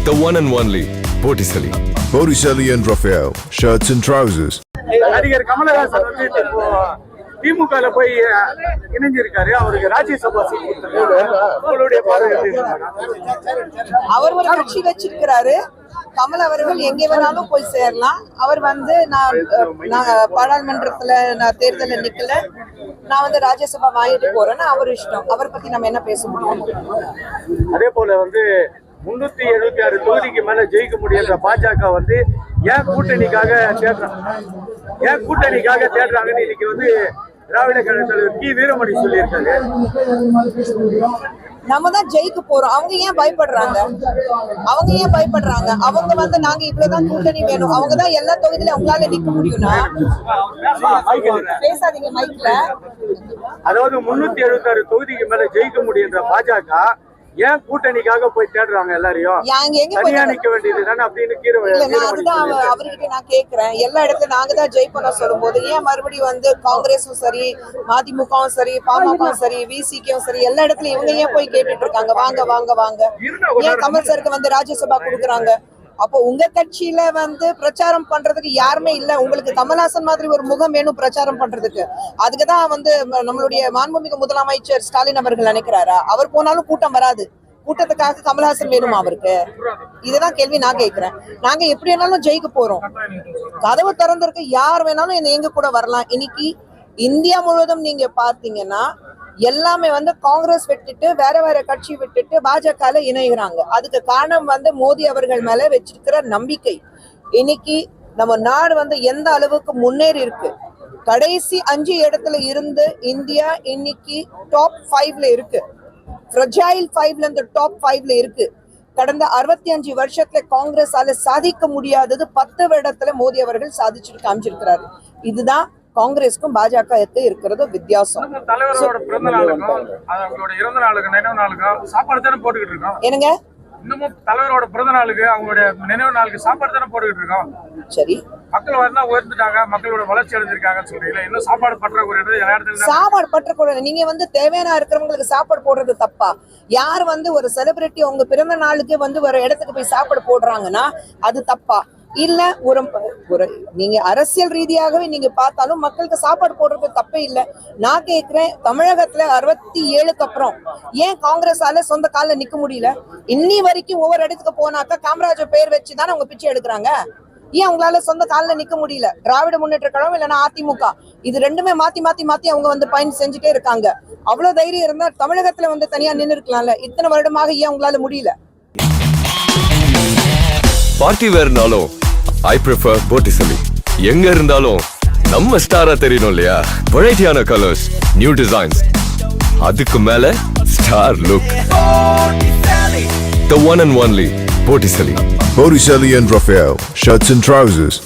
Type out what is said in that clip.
The one and only Botticelli. Botticelli and Raphael, shirts and trousers. நடிகர் கமலஹாசன் வந்து இப்போ திமுகல போய் இணைஞ்சிருக்காரு. அவருக்கு ராஜ்யசபா சீட் கொடுத்திருக்காரு. உங்களுடைய பார்வை எப்படி இருக்கு? அவர் ஒரு கட்சி வச்சிருக்கிறாரு. கமல் அவர்கள் எங்கே வேணாலும் போய் சேரலாம். அவர் வந்து நான் பாராளுமன்றத்துல நான் தேர்தலில் நிக்கல, நான் வந்து ராஜ்யசபா வாங்கிட்டு போறேன்னு அவர் இஷ்டம். அவரை பத்தி நம்ம என்ன பேச முடியும்? அதே போல வந்து 376 தொகுதிக்கு மேல ஜெயிக்க முடியுன்ற பாஜக வந்து ஏன் கூட்டணிக்காக தேடுறாங்கன்னு இன்னைக்கு வந்து திராவிட கழக தலைவர் கி. வீரமணி சொல்லியிருக்காரு. நம்ம தான் ஜெயிக்க போறோம். அவங்க ஏன் பயப்படுறாங்க? அவங்க வந்து நாங்க இவ்வளவுதான் கூட்டணி வேணும், அவங்கதான் எல்லா தொகுதியிலும் அவங்களால நிக்க முடியும்னா பேசாதீங்க மைக்ல. அதாவது 376 தொகுதிக்கு மேல ஜெயிக்க முடியுன்ற பாஜக ஏன் கூட்டணிக்காக போய் தேடுறாங்க? எல்லாரையும் தனியா நிக்க வேண்டியது தானே அப்படின்னு அதுதான் அவர்கிட்ட நான் கேக்குறேன். எல்லா இடத்துல நாங்க தான் ஜெயிப்போம் சொல்லும் போது ஏன் மறுபடியும் வந்து காங்கிரஸும் சரி, மதிமுகவும் சரி, பாமகவும் சரி, விசிக்கும் சரி, எல்லா இடத்துலயும் இவங்க ஏன் போய் கேட்டுட்டு இருக்காங்க வாங்க வாங்க வாங்க? ஏன் கமல் சருக்கு வந்து ராஜ்யசபா கொடுக்குறாங்க? அப்போ உங்க கட்சியில வந்து பிரச்சாரம் பண்றதுக்கு யாருமே இல்ல. உங்களுக்கு கமல்ஹாசன் மாதிரி ஒரு முகம் வேணும் பிரச்சாரம் பண்றதுக்கு. அதுக்குதான் வந்து நம்மளுடைய மாண்புமிகு முதலமைச்சர் ஸ்டாலின் அவர்கள் நினைக்கிறாரா? அவர் போனாலும் கூட்டம் வராது. கூட்டத்துக்காக கமல்ஹாசன் வேணுமா அவருக்கு? இதுதான் கேள்வி நான் கேட்கிறேன். நாங்க எப்படி வேணாலும் ஜெயிக்க போறோம். கதவு திறந்திருக்கு, யார் வேணாலும் எங்க கூட வரலாம். இன்னைக்கு இந்தியா முழுவதும் நீங்க பாத்தீங்கன்னா எல்லாமே வந்து காங்கிரஸ் விட்டுட்டு வேற கட்சி விட்டுட்டு பாஜக இணைகிறாங்க. அதுக்கு காரணம் வந்து மோடி அவர்கள் மேல வச்சிருக்கிற நம்பிக்கை. இன்னைக்கு நம்ம நாடு வந்து எந்த அளவுக்கு முன்னேறி இருக்கு. கடைசி 5 இடத்துல இருந்து இந்தியா இன்னைக்கு டாப் 5ல இருக்கு. ஃப்ரஜைல் 5ல இருந்து டாப் 5ல இருக்கு. கடந்த 65 வருஷத்துல காங்கிரஸால சாதிக்க முடியாதது 10 இடத்துல மோடி அவர்கள் சாதிச்சுட்டு காமிச்சிருக்கிறாரு. இதுதான் காங்கிரஸ்க்கும் பாஜக இருக்கிறது வித்தியாசம். தலைவரோட பிறந்த நாளுக்கும் அவங்களோட இறந்த நாளுக்கு நினைவு நாளுக்கும் சாப்பாடு தானே போட்டுக்கிட்டு இருக்கோம். என்னங்க? இன்னமும் தலைவரோட பிறந்த நாளுக்கு அவங்களுடைய நினைவு நாளுக்கு சாப்பாடு தானே போட்டுக்கிட்டு இருக்கோம். சரி, மக்கள் வரனா உயர்ந்துட்டாங்க, மக்களோட வளர்ச்சி அடைஞ்சிருக்காங்கன்னு சொல்றீங்களா? இன்னும் சாப்பாடு பற்றாக்குறை சாப்பாடு பற்றாக்குறை. நீங்க வந்து தேவையான இருக்கிறவங்களுக்கு சாப்பாடு போடுறது தப்பா? யார் வந்து ஒரு செலிபிரிட்டி அவங்க பிறந்த நாளுக்கு வந்து ஒரு இடத்துக்கு போய் சாப்பாடு போடுறாங்கன்னா அது தப்பா? இல்ல ஒரு நீங்க அரசியல் ரீதியாகவே நீங்க பார்த்தாலும் மக்களுக்கு சாப்பாடு போடுறது தப்பே இல்லை. நான் கேட்கிறேன், தமிழகத்துல 67க்கு அப்புறம் ஏன் காங்கிரஸால சொந்த காலில் நிக்க முடியல? இன்னி வரைக்கும் ஒவ்வொரு இடத்துக்கு போனாக்கா காமராஜர் பேர் வச்சுதானே அவங்க பிச்சை எடுக்கிறாங்க. ஏன் அவங்களால சொந்த காலில் நிக்க முடியல? திராவிட முன்னேற்ற கழகம் இல்லைன்னா அதிமுக, இது ரெண்டுமே மாத்தி அவங்க வந்து பயன் செஞ்சுட்டே இருக்காங்க. அவ்வளவு தைரியம் இருந்தா தமிழகத்துல வந்து தனியா நின்று இருக்கலாம்ல. இத்தனை வருடமாக ஏன் அவங்களால முடியல? பார்ட்டி வேர்னாலும் I prefer Botticelli. எங்க இருந்தாலும் நம்ம ஸ்டாரா தெரியணும் இல்லையா? வெரைட்டியான கலர்ஸ், நியூ டிசைன்ஸ், அதுக்கு மேல star look. The one and only Botticelli. Botticelli and Raphael, shirts and trousers.